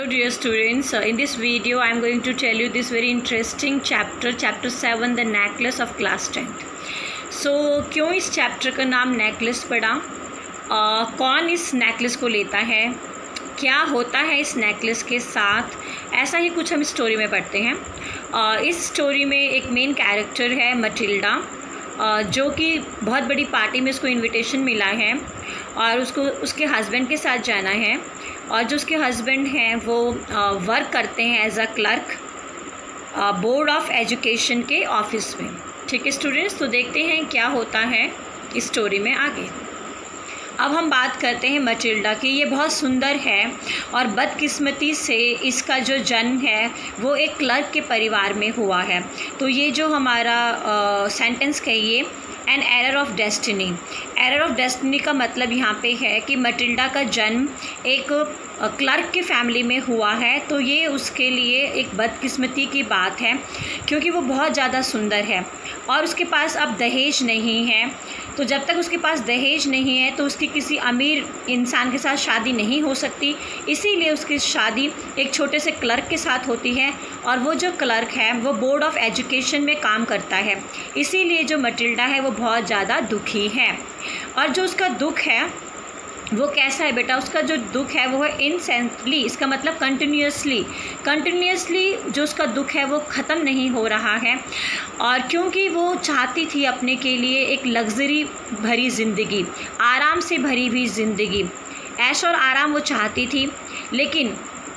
dear students, in this video I am going to tell you this very interesting chapter 7, the necklace of class 10th. So क्यों इस chapter का नाम necklace पड़ा, कौन इस necklace को लेता है, क्या होता है इस नेकलेस के साथ, ऐसा ही कुछ हम स्टोरी में पढ़ते हैं। इस स्टोरी में एक मेन कैरेक्टर है मटिल्डा, जो कि बहुत बड़ी पार्टी में उसको इनविटेशन मिला है और उसको उसके हस्बैंड के साथ जाना है। और जो उसके हस्बैंड हैं वो वर्क करते हैं as a clerk board of education के ऑफिस में। ठीक है स्टूडेंट्स, तो देखते हैं क्या होता है इस स्टोरी में आगे। अब हम बात करते हैं मटिल्डा की। ये बहुत सुंदर है और बदकिस्मती से इसका जो जन्म है वो एक क्लर्क के परिवार में हुआ है। तो ये जो हमारा सेंटेंस कहिए, an error of destiny. Error of destiny का मतलब यहाँ पे है कि मटिल्डा का जन्म एक क्लर्क की फैमिली में हुआ है। तो ये उसके लिए एक बदकिस्मती की बात है, क्योंकि वो बहुत ज़्यादा सुंदर है और उसके पास अब दहेज नहीं है। तो जब तक उसके पास दहेज नहीं है तो उसकी किसी अमीर इंसान के साथ शादी नहीं हो सकती, इसीलिए उसकी शादी एक छोटे से क्लर्क के साथ होती है। और वो जो क्लर्क है वो बोर्ड ऑफ एजुकेशन में काम करता है, इसीलिए जो मटिल्डा है वो बहुत ज़्यादा दुखी है। और जो उसका दुख है वो कैसा है बेटा, उसका जो दुख है वो है इंसेंटली, इसका मतलब कंटिन्यूसली जो उसका दुख है वो ख़त्म नहीं हो रहा है। और क्योंकि वो चाहती थी अपने के लिए एक लग्जरी भरी ज़िंदगी, आराम से भरी हुई ज़िंदगी, ऐश और आराम वो चाहती थी। लेकिन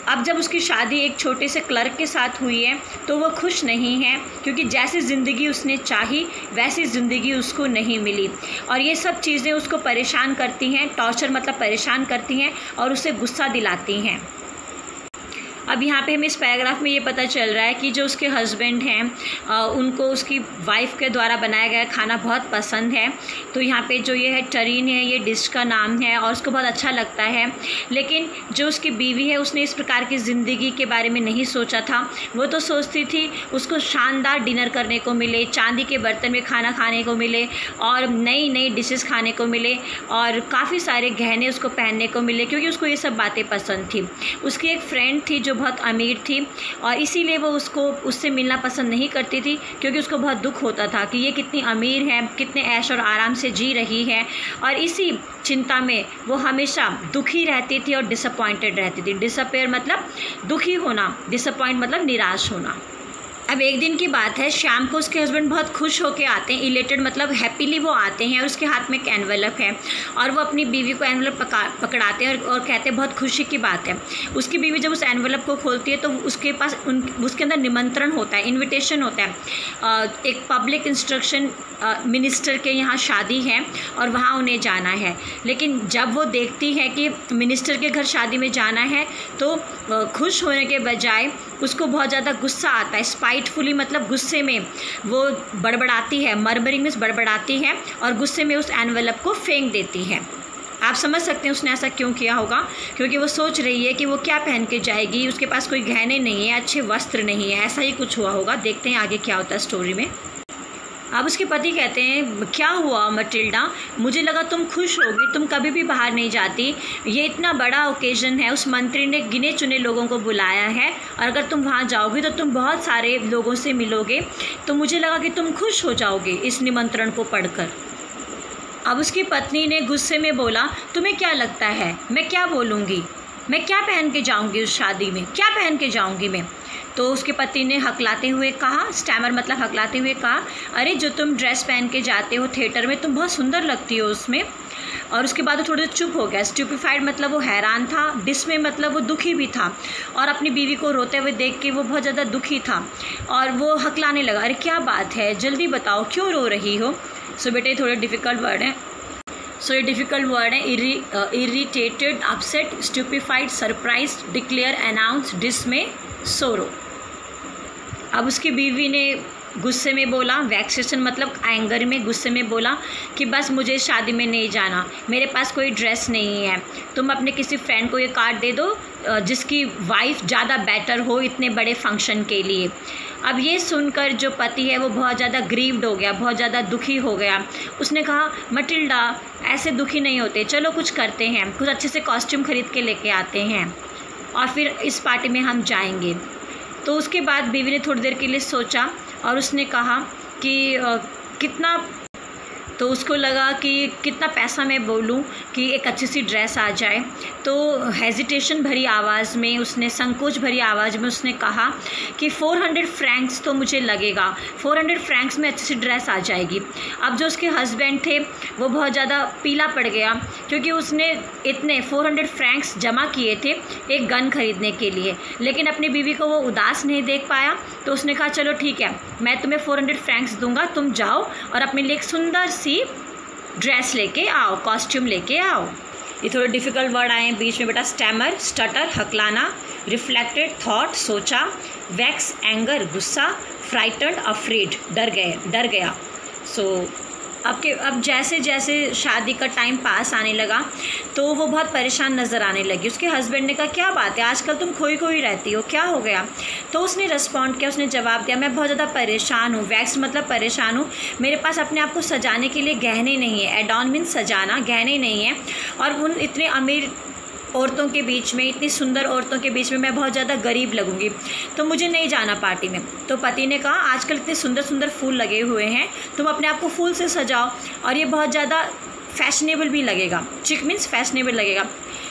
अब जब उसकी शादी एक छोटे से क्लर्क के साथ हुई है तो वो खुश नहीं है, क्योंकि जैसी ज़िंदगी उसने चाही वैसी ज़िंदगी उसको नहीं मिली। और ये सब चीज़ें उसको परेशान करती हैं, टॉर्चर मतलब परेशान करती हैं और उसे गुस्सा दिलाती हैं। अब यहाँ पे हमें इस पैराग्राफ में ये पता चल रहा है कि जो उसके हस्बैंड हैं उनको उसकी वाइफ के द्वारा बनाया गया खाना बहुत पसंद है। तो यहाँ पे जो ये है टरीन है, ये डिश का नाम है और उसको बहुत अच्छा लगता है। लेकिन जो उसकी बीवी है उसने इस प्रकार की ज़िंदगी के बारे में नहीं सोचा था। वो तो सोचती थी उसको शानदार डिनर करने को मिले, चांदी के बर्तन में खाना खाने को मिले और नई नई डिशेस खाने को मिले और काफ़ी सारे गहने उसको पहनने को मिले, क्योंकि उसको ये सब बातें पसंद थी। उसकी एक फ्रेंड थी जो बहुत अमीर थी और इसीलिए वो उससे मिलना पसंद नहीं करती थी, क्योंकि उसको बहुत दुख होता था कि ये कितनी अमीर है, कितने ऐश और आराम से जी रही है। और इसी चिंता में वो हमेशा दुखी रहती थी और डिसअपॉइंटेड रहती थी। डिसअपेयर मतलब दुखी होना, डिसअपॉइंट मतलब निराश होना। अब एक दिन की बात है, शाम को उसके हस्बैंड बहुत खुश होकर आते हैं, इलेटेड मतलब हैप्पीली वो आते हैं और उसके हाथ में एक एनवेलप है और वो अपनी बीवी को एनवेलप पकड़ाते हैं और कहते हैं बहुत खुशी की बात है। उसकी बीवी जब उस एनवेलप को खोलती है तो उसके पास उसके अंदर निमंत्रण होता है, इन्विटेशन होता है। एक पब्लिक इंस्ट्रक्शन मिनिस्टर के यहाँ शादी है और वहाँ उन्हें जाना है। लेकिन जब वो देखती है कि मिनिस्टर के घर शादी में जाना है तो खुश होने के बजाय उसको बहुत ज़्यादा गुस्सा आता है। स्पाइटफुली मतलब गुस्से में वो बड़बड़ाती है, मर्मरिंग में बड़बड़ाती है और गुस्से में उस एनवेलप को फेंक देती है। आप समझ सकते हैं उसने ऐसा क्यों किया होगा, क्योंकि वो सोच रही है कि वो क्या पहन के जाएगी, उसके पास कोई गहने नहीं है, अच्छे वस्त्र नहीं है, ऐसा ही कुछ हुआ होगा। देखते हैं आगे क्या होता है स्टोरी में। अब उसके पति कहते हैं क्या हुआ मटिल्डा, मुझे लगा तुम खुश होगी, तुम कभी भी बाहर नहीं जाती, ये इतना बड़ा ओकेज़न है, उस मंत्री ने गिने चुने लोगों को बुलाया है और अगर तुम वहाँ जाओगी तो तुम बहुत सारे लोगों से मिलोगे, तो मुझे लगा कि तुम खुश हो जाओगे इस निमंत्रण को पढ़कर। अब उसकी पत्नी ने गुस्से में बोला, तुम्हें क्या लगता है मैं क्या बोलूँगी, मैं क्या पहन के जाऊँगी उस शादी में, क्या पहन के जाऊँगी मैं। तो उसके पति ने हकलाते हुए कहा, स्टैमर मतलब हकलाते हुए कहा, अरे जो तुम ड्रेस पहन के जाते हो थिएटर में तुम बहुत सुंदर लगती हो उसमें। और उसके बाद वो थोड़ा चुप हो गया। स्टूपिफाइड मतलब वो हैरान था, डिसमे मतलब वो दुखी भी था और अपनी बीवी को रोते हुए देख के वो बहुत ज़्यादा दुखी था और वो हकलाने लगा, अरे क्या बात है, जल्दी बताओ क्यों रो रही हो। सो बेटे थोड़े डिफ़िकल्ट वर्ड हैं, सो ये डिफ़िकल्ट वर्ड है irritated, upset, stupefied, surprise, declare, announce, डिसमे, सोरो। अब उसकी बीवी ने गुस्से में बोला, वैक्सेशन मतलब एंगर में, गुस्से में बोला कि बस मुझे शादी में नहीं जाना, मेरे पास कोई ड्रेस नहीं है, तुम अपने किसी फ्रेंड को ये कार्ड दे दो जिसकी वाइफ ज़्यादा बेटर हो इतने बड़े फंक्शन के लिए। अब ये सुनकर जो पति है वो बहुत ज़्यादा ग्रीव्ड हो गया, बहुत ज़्यादा दुखी हो गया। उसने कहा, मटिल्डा ऐसे दुखी नहीं होते, चलो कुछ करते हैं, कुछ अच्छे से कॉस्ट्यूम खरीद के लेके आते हैं। और फिर इस पार्टी में हम जाएंगे। तो उसके बाद बीवी ने थोड़ी देर के लिए सोचा और उसने कहा कि कितना, तो उसको लगा कि कितना पैसा मैं बोलूं कि एक अच्छी सी ड्रेस आ जाए। तो हेजिटेशन भरी आवाज़ में उसने, संकोच भरी आवाज़ में उसने कहा कि 400 फ्रैंक्स तो मुझे लगेगा, 400 फ्रैंक्स में अच्छी सी ड्रेस आ जाएगी। अब जो उसके हस्बैंड थे वो बहुत ज़्यादा पीला पड़ गया, क्योंकि उसने इतने 400 फ्रैंक्स जमा किए थे एक गन खरीदने के लिए, लेकिन अपनी बीवी को वो उदास नहीं देख पाया। तो उसने कहा चलो ठीक है, मैं तुम्हें 400 फ्रैंक्स दूंगा, तुम जाओ और अपने लिए एक सुंदर सी ड्रेस लेके आओ, कॉस्ट्यूम लेके आओ। ये थोड़े डिफ़िकल्ट वर्ड आए हैं बीच में बेटा। स्टैमर, स्टटर, हकलाना, रिफ्लेक्टेड, थॉट, सोचा, वैक्स, एंगर, गुस्सा, फ्राइटन्ड, अफ्रेड, डर गया। सो अब जैसे जैसे शादी का टाइम पास आने लगा तो वो बहुत परेशान नज़र आने लगी। उसके हस्बैंड ने कहा क्या बात है, आजकल तुम खोई खोई रहती हो, क्या हो गया? तो उसने रिस्पॉन्ड किया, उसने जवाब दिया, मैं बहुत ज़्यादा परेशान हूँ। वैक्स मतलब परेशान हूँ, मेरे पास अपने आप को सजाने के लिए गहने नहीं है। एडॉन मीन्स सजाना, गहने नहीं है। और उन इतने अमीर औरतों के बीच में, इतनी सुंदर औरतों के बीच में मैं बहुत ज़्यादा गरीब लगूंगी, तो मुझे नहीं जाना पार्टी में। तो पति ने कहा आजकल इतने सुंदर सुंदर फूल लगे हुए हैं, तुम अपने आप को फूल से सजाओ और ये बहुत ज़्यादा फैशनेबल भी लगेगा। चिक मीन्स फैशनेबल लगेगा।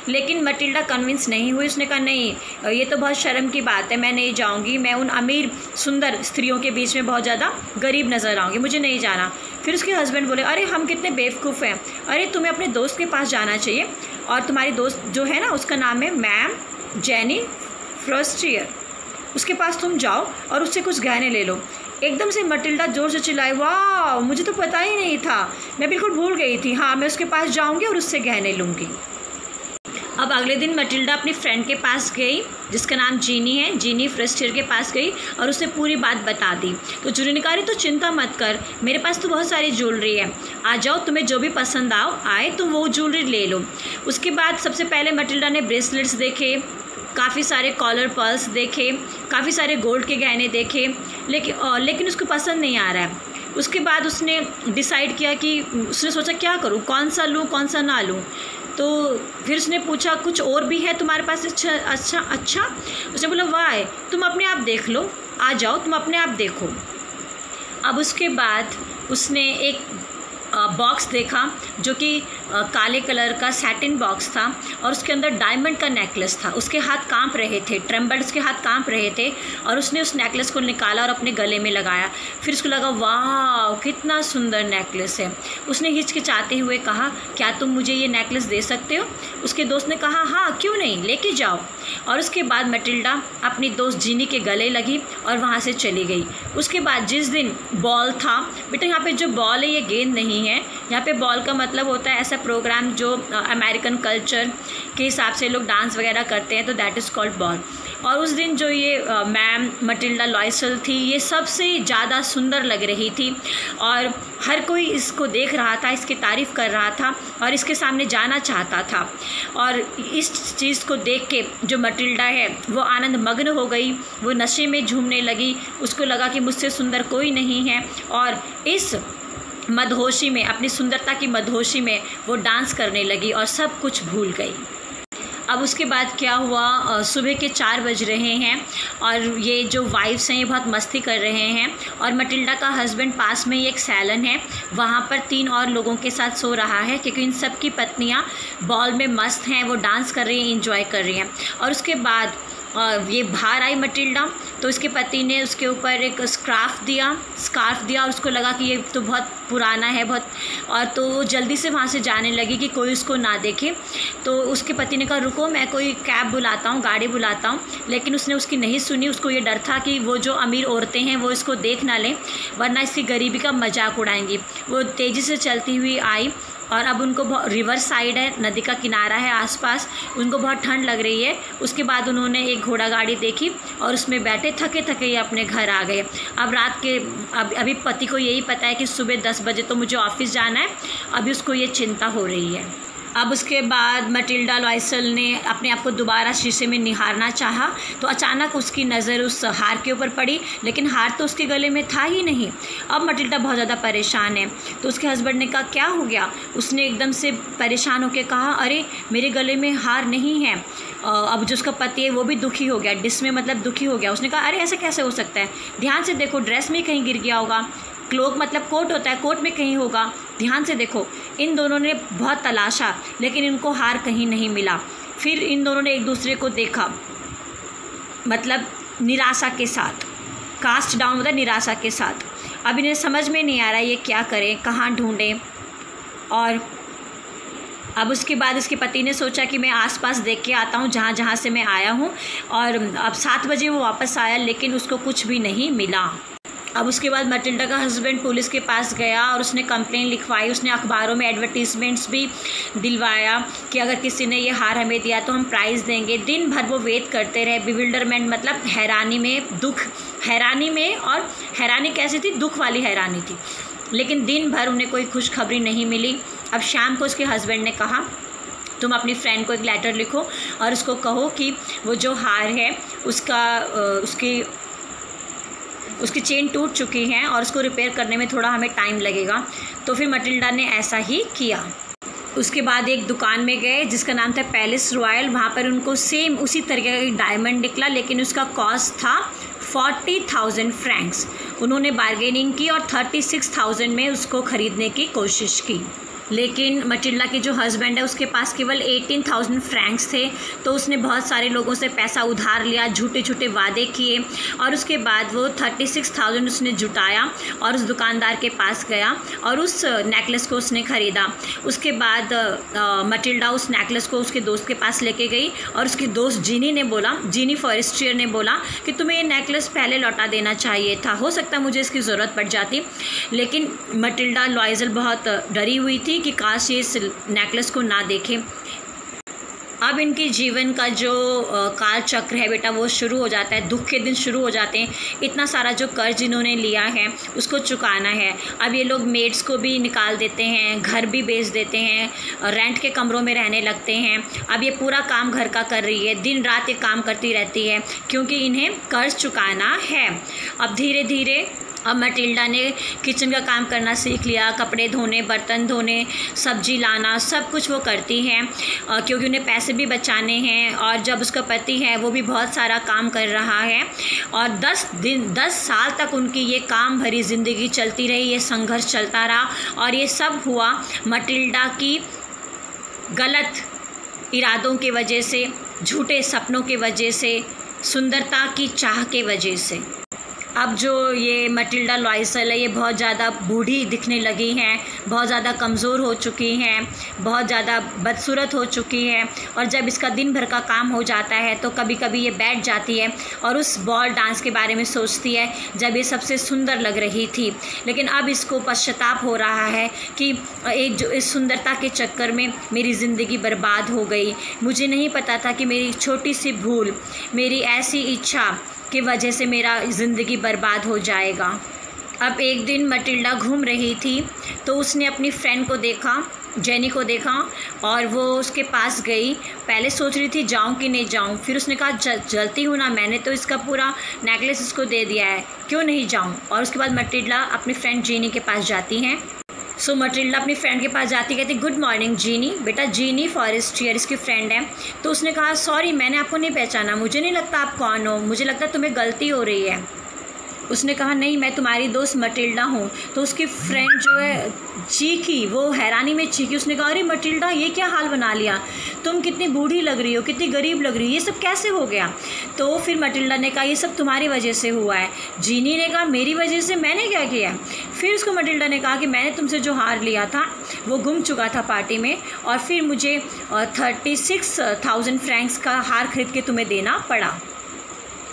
लेकिन मटिल्डा कन्विंस नहीं हुई। उसने कहा नहीं, ये तो बहुत शर्म की बात है, मैं नहीं जाऊंगी, मैं उन अमीर सुंदर स्त्रियों के बीच में बहुत ज़्यादा गरीब नज़र आऊँगी, मुझे नहीं जाना। फिर उसके हस्बैंड बोले अरे हम कितने बेवकूफ़ हैं, अरे तुम्हें अपने दोस्त के पास जाना चाहिए, और तुम्हारी दोस्त जो है ना उसका नाम है मैम जेनी फ्रोस्टियर, उसके पास तुम जाओ और उससे कुछ गहने ले लो। एकदम से मटिल्डा जोर से चिल्लाई, वाह मुझे तो पता ही नहीं था, मैं बिल्कुल भूल गई थी, हाँ मैं उसके पास जाऊंगी और उससे गहने लूँगी। अब अगले दिन मटिल्डा अपनी फ्रेंड के पास गई जिसका नाम जीनी है, जीनी फ्रोस्टियर के पास गई और उसने पूरी बात बता दी। तो जूनी ने कहा तो चिंता मत कर, मेरे पास तो बहुत सारी ज्वेलरी है, आ जाओ, तुम्हें जो भी पसंद आए तुम वो ज्वेलरी ले लो। उसके बाद सबसे पहले मटिल्डा ने ब्रेसलेट्स देखे, काफ़ी सारे कॉलर पर्ल्स देखे, काफ़ी सारे गोल्ड के गहने देखे, लेकिन उसको पसंद नहीं आ रहा है। उसके बाद उसने डिसाइड किया कि उसने सोचा क्या करूँ, कौन सा लूँ कौन सा ना लूँ। तो फिर उसने पूछा कुछ और भी है तुम्हारे पास? अच्छा। उसने बोला वाह, तुम अपने आप देख लो, आ जाओ तुम अपने आप देखो। अब उसके बाद उसने एक बॉक्स देखा जो कि काले कलर का सैटिन बॉक्स था और उसके अंदर डायमंड का नेकलेस था। उसके हाथ कांप रहे थे, ट्रेम्बल्ड उसके हाथ कांप रहे थे और उसने उस नेकलेस को निकाला और अपने गले में लगाया। फिर उसको लगा वाह कितना सुंदर नेकलेस है। उसने हिचकिचाते हुए कहा क्या तुम मुझे ये नेकलेस दे सकते हो? उसके दोस्त ने कहा हाँ क्यों नहीं, लेके जाओ। और उसके बाद मटिल्डा अपनी दोस्त जीनी के गले लगी और वहाँ से चली गई। उसके बाद जिस दिन बॉल था, बेटा यहाँ पे जो बॉल है ये गेंद नहीं है, यहाँ पे बॉल का मतलब होता है ऐसा प्रोग्राम जो अमेरिकन कल्चर के हिसाब से लोग डांस वगैरह करते हैं, तो दैट इज़ कॉल्ड बॉल। और उस दिन जो ये मैम मटिल्डा लॉयसल थी ये सबसे ज़्यादा सुंदर लग रही थी और हर कोई इसको देख रहा था, इसकी तारीफ़ कर रहा था और इसके सामने जाना चाहता था। और इस चीज़ को देख के जो मटिल्डा है वो आनंद मग्न हो गई, वो नशे में झूमने लगी। उसको लगा कि मुझसे सुंदर कोई नहीं है और इस मदहोशी में, अपनी सुंदरता की मदहोशी में वो डांस करने लगी और सब कुछ भूल गई। अब उसके बाद क्या हुआ, सुबह के 4 बज रहे हैं और ये जो वाइफ्स हैं ये बहुत मस्ती कर रहे हैं और मटिल्डा का हस्बैंड पास में ही एक सैलन है, वहाँ पर 3 और लोगों के साथ सो रहा है क्योंकि इन सब की पत्नियाँ बॉल में मस्त हैं, वो डांस कर रही हैं, इंजॉय कर रही हैं। और उसके बाद ये बाहर आई मटिल्डा तो इसके पति ने उसके ऊपर एक स्कार्फ दिया और उसको लगा कि ये तो बहुत पुराना है बहुत, और तो वो जल्दी से वहाँ से जाने लगी कि कोई उसको ना देखे। तो उसके पति ने कहा रुको मैं कोई कैब बुलाता हूँ, गाड़ी बुलाता हूँ, लेकिन उसने उसकी नहीं सुनी। उसको ये डर था कि वो जो अमीर औरतें हैं वो इसको देख ना लें वरना इसकी गरीबी का मजाक उड़ाएंगी। वो तेज़ी से चलती हुई आई और अब उनको रिवर साइड है, नदी का किनारा है आसपास, उनको बहुत ठंड लग रही है। उसके बाद उन्होंने एक घोड़ा गाड़ी देखी और उसमें बैठे थके थके ये अपने घर आ गए। अब रात के अभी पति को यही पता है कि सुबह 10 बजे तो मुझे ऑफिस जाना है, अभी उसको ये चिंता हो रही है। अब उसके बाद मटिल्डा लॉयसल ने अपने आप को दोबारा शीशे में निहारना चाहा तो अचानक उसकी नज़र उस हार के ऊपर पड़ी, लेकिन हार तो उसके गले में था ही नहीं। अब मटिल्डा बहुत ज़्यादा परेशान है। तो उसके हस्बैंड ने कहा क्या हो गया। उसने एकदम से परेशान होकर कहा अरे मेरे गले में हार नहीं है। अब जो उसका पति है वो भी दुखी हो गया, डिस्मे मतलब दुखी हो गया। उसने कहा अरे ऐसा कैसे हो सकता है, ध्यान से देखो ड्रेस में कहीं गिर गया होगा, क्लोक मतलब कोट होता है, कोट में कहीं होगा, ध्यान से देखो। इन दोनों ने बहुत तलाशा लेकिन इनको हार कहीं नहीं मिला। फिर इन दोनों ने एक दूसरे को देखा, मतलब निराशा के साथ, कास्ट डाउन होता है निराशा के साथ। अब इन्हें समझ में नहीं आ रहा ये क्या करें, कहाँ ढूंढें। और अब उसके बाद उसके पति ने सोचा कि मैं आसपास देख के आता हूँ जहाँ से मैं आया हूँ। और अब 7 बजे वो वापस आया लेकिन उसको कुछ भी नहीं मिला। अब उसके बाद मटिल्डा का हस्बैंड पुलिस के पास गया और उसने कंप्लेन लिखवाई। उसने अखबारों में एडवर्टीजमेंट्स भी दिलवाया कि अगर किसी ने ये हार हमें दिया तो हम प्राइज़ देंगे। दिन भर वो वेट करते रहे, बिविल्डरमेंट मतलब हैरानी में, दुख हैरानी में, और हैरानी कैसी थी, दुख वाली हैरानी थी। लेकिन दिन भर उन्हें कोई खुशखबरी नहीं मिली। अब शाम को उसके हस्बैंड ने कहा तुम अपनी फ्रेंड को एक लेटर लिखो और उसको कहो कि वो जो हार है उसकी चेन टूट चुकी है और उसको रिपेयर करने में थोड़ा हमें टाइम लगेगा। तो फिर मटिल्डा ने ऐसा ही किया। उसके बाद एक दुकान में गए जिसका नाम था पैलेस रॉयल। वहाँ पर उनको सेम उसी तरीके का एक डायमंड निकला लेकिन उसका कॉस्ट था 40,000 फ्रैंक्स। उन्होंने बार्गेनिंग की और 36,000 में उसको ख़रीदने की कोशिश की। लेकिन मटिल्डा के जो हस्बैंड है उसके पास केवल 18,000 फ्रैंक्स थे। तो उसने बहुत सारे लोगों से पैसा उधार लिया, झूठे झूठे वादे किए और उसके बाद वो 36,000 उसने जुटाया और उस दुकानदार के पास गया और उस नेकलेस को उसने ख़रीदा। उसके बाद मटिल्डा उस नेकलेस को उसके दोस्त के पास लेके गई और उसकी दोस्त जीनी फॉरेस्ट्रियर ने बोला कि तुम्हें ये नेकलेस पहले लौटा देना चाहिए था, हो सकता मुझे इसकी ज़रूरत पड़ जाती। लेकिन मटिल्डा लॉयसल बहुत डरी हुई थी कि काश ये इस नेकलेस को ना देखें। अब इनके जीवन का जो काल चक्र है बेटा वो शुरू हो जाता है, दुख के दिन शुरू हो जाते हैं। इतना सारा जो कर्ज इन्होंने लिया है उसको चुकाना है। अब ये लोग मेड्स को भी निकाल देते हैं, घर भी बेच देते हैं, रेंट के कमरों में रहने लगते हैं। अब ये पूरा काम घर का कर रही है, दिन रात ये काम करती रहती है क्योंकि इन्हें कर्ज चुकाना है। अब धीरे धीरे अब मटिल्डा ने किचन का काम करना सीख लिया, कपड़े धोने, बर्तन धोने, सब्जी लाना, सब कुछ वो करती हैं क्योंकि उन्हें पैसे भी बचाने हैं। और जब उसका पति है वो भी बहुत सारा काम कर रहा है और 10 साल तक उनकी ये काम भरी ज़िंदगी चलती रही, ये संघर्ष चलता रहा। और ये सब हुआ मटिल्डा की गलत इरादों की वजह से, झूठे सपनों की वजह से, सुंदरता की चाह के वजह से। अब जो ये मटिल्डा लॉयसल है ये बहुत ज़्यादा बूढ़ी दिखने लगी हैं, बहुत ज़्यादा कमज़ोर हो चुकी हैं, बहुत ज़्यादा बदसूरत हो चुकी है। और जब इसका दिन भर का काम हो जाता है तो कभी कभी ये बैठ जाती है और उस बॉल डांस के बारे में सोचती है जब ये सबसे सुंदर लग रही थी। लेकिन अब इसको पश्चाताप हो रहा है कि एक जो इस सुंदरता के चक्कर में मेरी ज़िंदगी बर्बाद हो गई। मुझे नहीं पता था कि मेरी छोटी सी भूल, मेरी ऐसी इच्छा की वजह से मेरा ज़िंदगी बर्बाद हो जाएगा। अब एक दिन मटिल्डा घूम रही थी तो उसने अपनी फ्रेंड को देखा, जेनी को देखा और वो उसके पास गई। पहले सोच रही थी जाऊं कि नहीं जाऊं, फिर उसने कहा जलती हूँ ना, मैंने तो इसका पूरा नेकलेस इसको दे दिया है, क्यों नहीं जाऊं। और उसके बाद मटिल्डा अपनी फ्रेंड जेनी के पास जाती हैं। सो मटिल्डा अपनी फ्रेंड के पास जाती, कहती गुड मॉर्निंग जीनी। बेटा जीनी फॉरेस्ट्रियर इसकी फ्रेंड है। तो उसने कहा सॉरी मैंने आपको नहीं पहचाना, मुझे नहीं लगता आप कौन हो, मुझे लगता तुम्हें गलती हो रही है। उसने कहा नहीं मैं तुम्हारी दोस्त मटिल्डा हूँ। तो उसकी फ्रेंड जो है चीखी, वो हैरानी में चीखी। उसने कहा अरे मटिल्डा ये क्या हाल बना लिया, तुम कितनी बूढ़ी लग रही हो, कितनी गरीब लग रही हो, ये सब कैसे हो गया। तो फिर मटिल्डा ने कहा ये सब तुम्हारी वजह से हुआ है। जीनी ने कहा मेरी वजह से, मैंने क्या किया। फिर उसको मटिल्डा ने कहा कि मैंने तुमसे जो हार लिया था वो गुम चुका था पार्टी में और फिर मुझे 36,000 फ्रैंक्स का हार खरीद के तुम्हें देना पड़ा।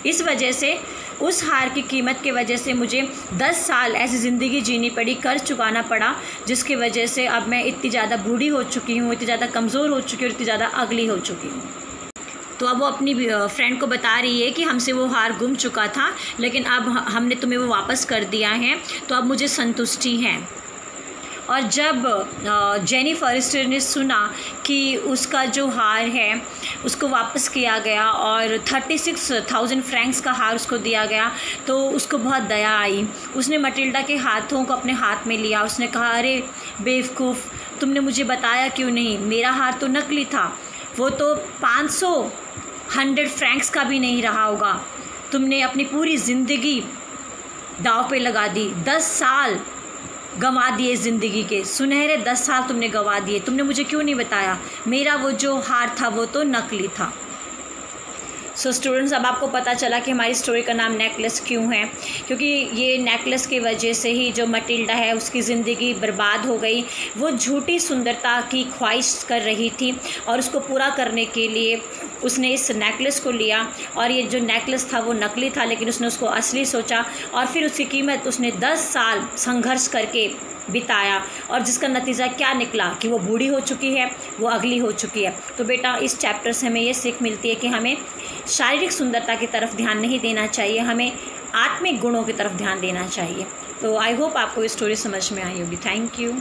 इस वजह से, उस हार की कीमत की वजह से मुझे 10 साल ऐसी ज़िंदगी जीनी पड़ी, कर्ज चुकाना पड़ा, जिसकी वजह से अब मैं इतनी ज़्यादा बूढ़ी हो चुकी हूँ, इतनी ज़्यादा कमज़ोर हो चुकी हूँ, इतनी ज़्यादा अगली हो चुकी हूँ। तो अब वो अपनी फ्रेंड को बता रही है कि हमसे वो हार गुम चुका था लेकिन अब हमने तुम्हें वो वापस कर दिया है, तो अब मुझे संतुष्टि है। और जब जेनी फॉरेस्टर ने सुना कि उसका जो हार है उसको वापस किया गया और 36,000 फ्रैंक्स का हार उसको दिया गया, तो उसको बहुत दया आई। उसने मटिल्डा के हाथों को अपने हाथ में लिया। उसने कहा, अरे बेवकूफ़, तुमने मुझे बताया क्यों नहीं? मेरा हार तो नकली था, वो तो 100 फ्रैंक्स का भी नहीं रहा होगा। तुमने अपनी पूरी ज़िंदगी दाव पे लगा दी, 10 साल गंवा दिए ज़िंदगी के, सुनहरे 10 साल तुमने गंवा दिए। तुमने मुझे क्यों नहीं बताया? मेरा वो जो हार था वो तो नकली था। सो स्टूडेंट्स, अब आपको पता चला कि हमारी स्टोरी का नाम नेकलेस क्यों है, क्योंकि ये नेकलेस की वजह से ही जो मटिल्डा है उसकी ज़िंदगी बर्बाद हो गई। वो झूठी सुंदरता की ख्वाहिश कर रही थी और उसको पूरा करने के लिए उसने इस नेकलेस को लिया, और ये जो नेकलेस था वो नकली था, लेकिन उसने उसको असली सोचा और फिर उसकी कीमत उसने 10 साल संघर्ष करके बिताया, और जिसका नतीजा क्या निकला कि वो बूढ़ी हो चुकी है, वो अगली हो चुकी है। तो बेटा, इस चैप्टर से हमें ये सीख मिलती है कि हमें शारीरिक सुंदरता की तरफ ध्यान नहीं देना चाहिए, हमें आत्मिक गुणों की तरफ ध्यान देना चाहिए। तो आई होप आपको ये स्टोरी समझ में आई होगी। Thank you.